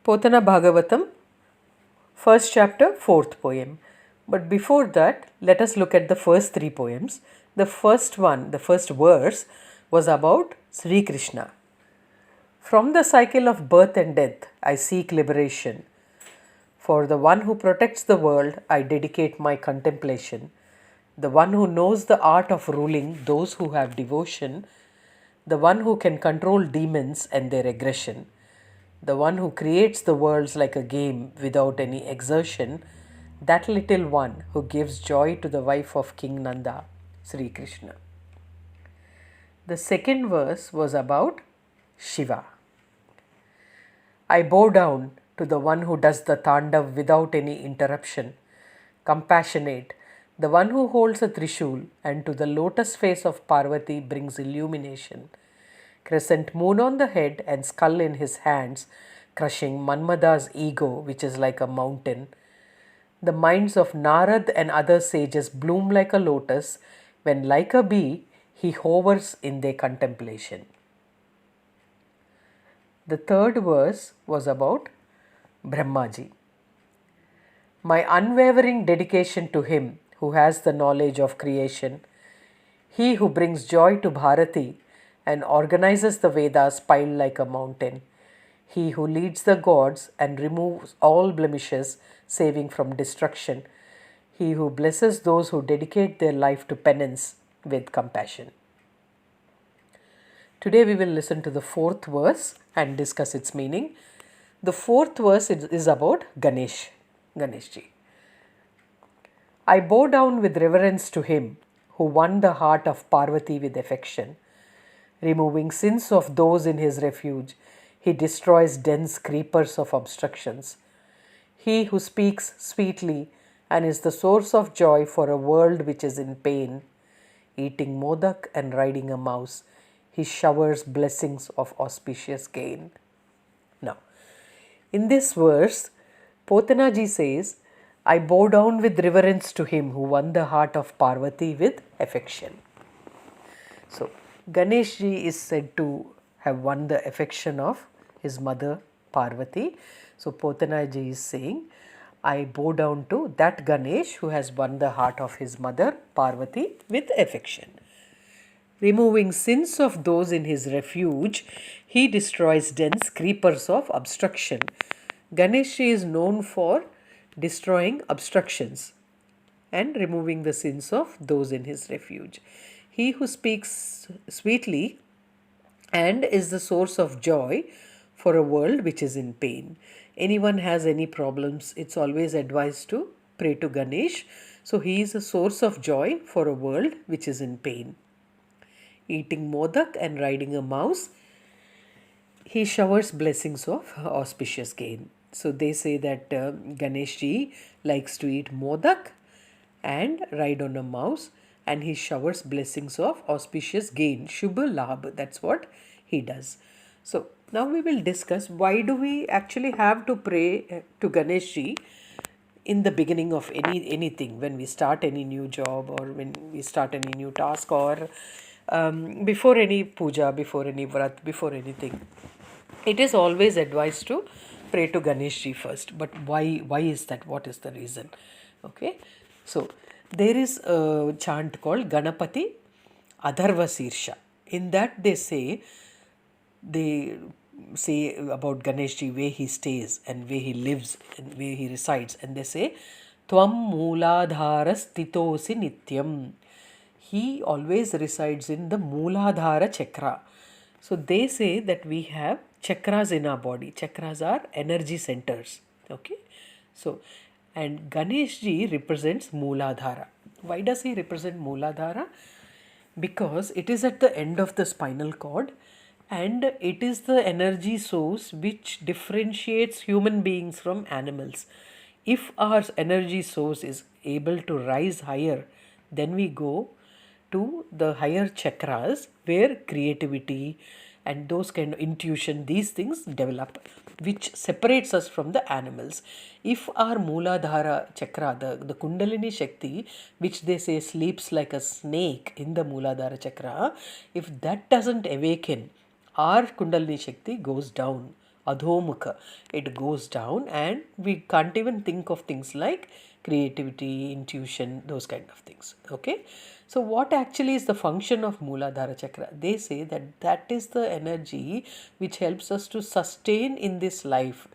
Potana Bhagavatham, first chapter, fourth poem. But before that, let us look at the first three poems. The first one, the first verse, was about Sri Krishna. From the cycle of birth and death, I seek liberation. For the one who protects the world, I dedicate my contemplation. The one who knows the art of ruling those who have devotion, the one who can control demons and their aggression, the one who creates the worlds like a game without any exertion, that little one who gives joy to the wife of King Nanda, Sri Krishna. The second verse was about Shiva. I bow down to the one who does the tandav without any interruption, compassionate, the one who holds a trishul and to the lotus face of Parvati brings illumination, crescent moon on the head and skull in his hands, crushing Manmada's ego, which is like a mountain. The minds of Narad and other sages bloom like a lotus when, like a bee, he hovers in their contemplation. The third verse was about Brahmaji. My unwavering dedication to him who has the knowledge of creation, he who brings joy to Bharati and organizes the Vedas piled like a mountain, he who leads the gods and removes all blemishes, saving from destruction, he who blesses those who dedicate their life to penance with compassion. Today we will listen to the fourth verse and discuss its meaning. The fourth verse is about Ganeshji. I bow down with reverence to him who won the heart of Parvati with affection. Removing sins of those in his refuge, he destroys dense creepers of obstructions. He who speaks sweetly and is the source of joy for a world which is in pain, eating modak and riding a mouse, he showers blessings of auspicious gain. Now, in this verse, Potanaji says, I bow down with reverence to him who won the heart of Parvati with affection. So, Ganeshji is said to have won the affection of his mother Parvati. So, Potanaji is saying, I bow down to that Ganesh who has won the heart of his mother Parvati with affection. Removing sins of those in his refuge, he destroys dense creepers of obstruction. Ganeshji is known for destroying obstructions and removing the sins of those in his refuge. He who speaks sweetly and is the source of joy for a world which is in pain. Anyone has any problems, it's always advised to pray to Ganesh. So he is a source of joy for a world which is in pain. Eating modak and riding a mouse, he showers blessings of auspicious gain. So they say that Ganeshji likes to eat modak and ride on a mouse, and he showers blessings of auspicious gain, Shubha Labh. That's what he does. So now we will discuss why do we actually have to pray to Ganeshji in the beginning of anything, when we start any new job or when we start any new task, or before any puja, before any vrat, before anything. It is always advised to pray to Ganeshji first. But why is that? What is the reason? Okay. So there is a chant called Ganapati Adharva Sirsha. In that they say about Ganeshji, where he stays and where he lives and where he resides, and they say Tvam Mooladhara Stitosi Nityam. He always resides in the Mooladhara chakra. So they say that we have chakras in our body. Chakras are energy centers. Okay. So, and Ganeshji represents Mooladhara. Why does he represent Mooladhara? Because it is at the end of the spinal cord, and it is the energy source which differentiates human beings from animals. If our energy source is able to rise higher, then we go to the higher chakras where creativity and those kind of intuition, these things develop, which separates us from the animals. If our Mooladhara chakra, the Kundalini Shakti, which they say sleeps like a snake in the Mooladhara chakra, if that doesn't awaken, our Kundalini Shakti goes down adhomukha. It goes down, and we can't even think of things like creativity, intuition, those kind of things. Okay. So what actually is the function of Mooladhara Chakra? They say that that is the energy which helps us to sustain in this life.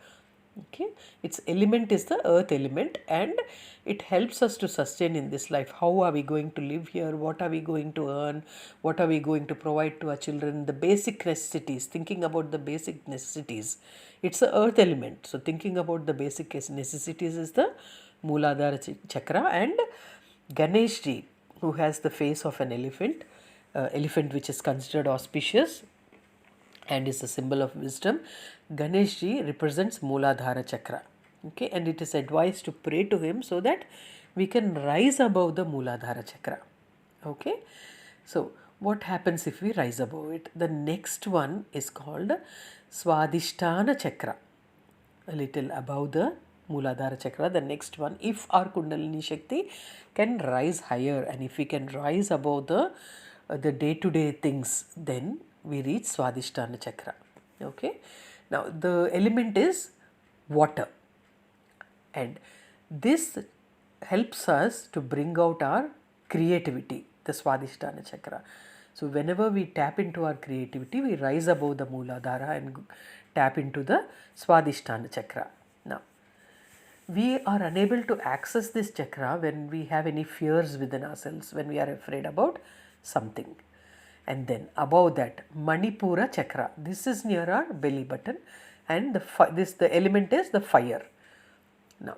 Okay, its element is the earth element, and it helps us to sustain in this life. How are we going to live here? What are we going to earn? What are we going to provide to our children? The basic necessities, thinking about the basic necessities. It's the earth element. So thinking about the basic necessities is the Mooladhara Chakra. And Ganesh ji, who has the face of an elephant, elephant which is considered auspicious and is a symbol of wisdom. Ganesh ji represents Mooladhara Chakra. Okay, and it is advised to pray to him so that we can rise above the Mooladhara Chakra. Okay, so what happens if we rise above it? The next one is called Swadhisthana Chakra. A little above the Mooladhara Chakra, the next one, if our Kundalini Shakti can rise higher, and if we can rise above the day-to-day things, then we reach Swadhisthana Chakra. Okay. Now the element is water, and this helps us to bring out our creativity, the Swadhisthana Chakra. So whenever we tap into our creativity, we rise above the Mooladhara and tap into the Swadhisthana Chakra. Now, we are unable to access this chakra when we have any fears within ourselves, when we are afraid about something. And then above that, Manipura Chakra. This is near our belly button, and the element is the fire. Now,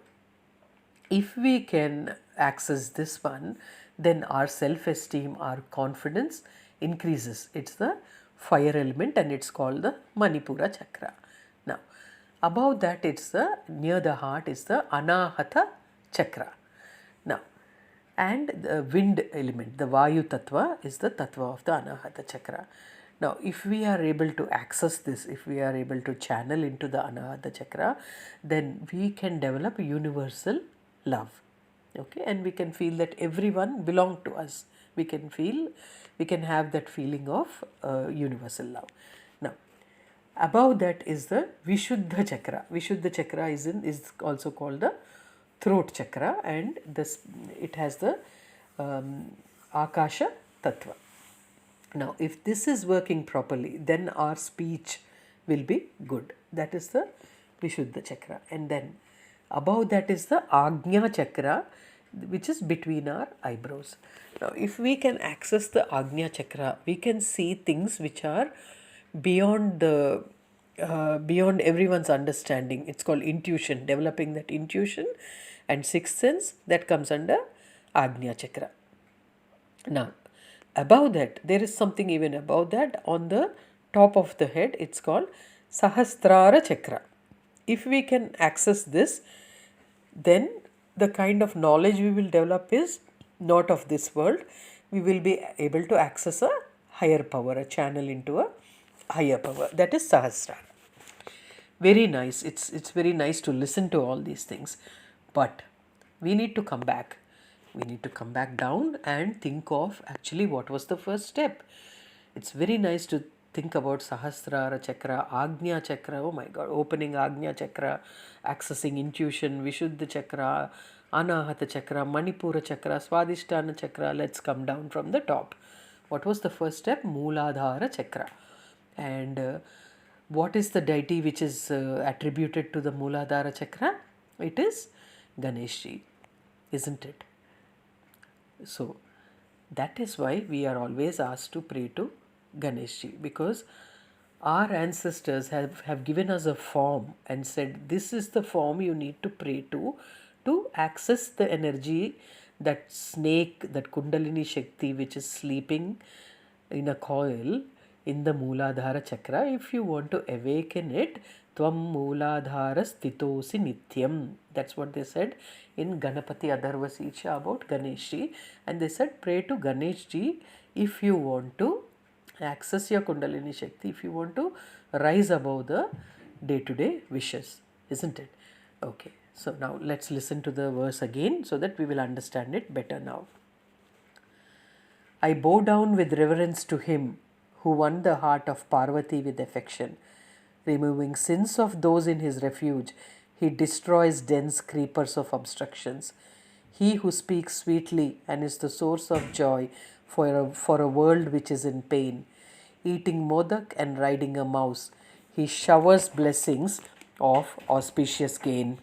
if we can access this one, then our self-esteem, our confidence increases. It's the fire element, and it's called the Manipura Chakra. Now, above that, it's near the heart is the Anahata Chakra. Now, and the wind element, the Vayu Tattva, is the Tattva of the Anahata Chakra. Now, if we are able to access this, if we are able to channel into the Anahata Chakra, then we can develop universal love. Okay, and we can feel that everyone belongs to us. We can have that feeling of universal love. Now, above that is the Vishuddha Chakra. Vishuddha Chakra is also called the throat chakra, and it has the Akasha Tattva. Now, if this is working properly, then our speech will be good. That is the Vishuddha Chakra. And then above that is the Agnya Chakra, which is between our eyebrows. Now, if we can access the Agnya Chakra, we can see things which are beyond beyond everyone's understanding. It's called intuition, developing that intuition and sixth sense, that comes under Agnya Chakra. Now, above that, there is something even above that on the top of the head. It's called Sahasrara Chakra. If we can access this, then the kind of knowledge we will develop is not of this world. We will be able to access a higher power, a channel into a higher power. That is Sahasrara. Very nice. It's very nice to listen to all these things. But we need to come back. We need to come back down and think of actually what was the first step. It's very nice to think about Sahasrara Chakra, Agnya Chakra, oh my God, opening Agnya Chakra, accessing intuition, Vishuddha Chakra, Anahata Chakra, Manipura Chakra, Swadhisthana Chakra. Let's come down from the top. What was the first step? Mooladhara Chakra. And what is the deity which is attributed to the Mooladhara Chakra? It is Ganeshji, isn't it? So, that is why we are always asked to pray to Ganeshji, because our ancestors have given us a form and said, this is the form you need to pray to access the energy, that snake, that Kundalini Shakti which is sleeping in a coil in the Mooladhara Chakra. If you want to awaken it, Tvam Mooladhara Stitosi Nityam. That's what they said in Ganapati Adharvasicha about Ganeshji. And they said, pray to Ganeshji if you want to access your Kundalini Shakti, if you want to rise above the day-to-day wishes, isn't it? Okay, so now let's listen to the verse again so that we will understand it better now. I bow down with reverence to him who won the heart of Parvati with affection. Removing sins of those in his refuge, he destroys dense creepers of obstructions. He who speaks sweetly and is the source of joy for a world which is in pain. Eating modak and riding a mouse, he showers blessings of auspicious gain.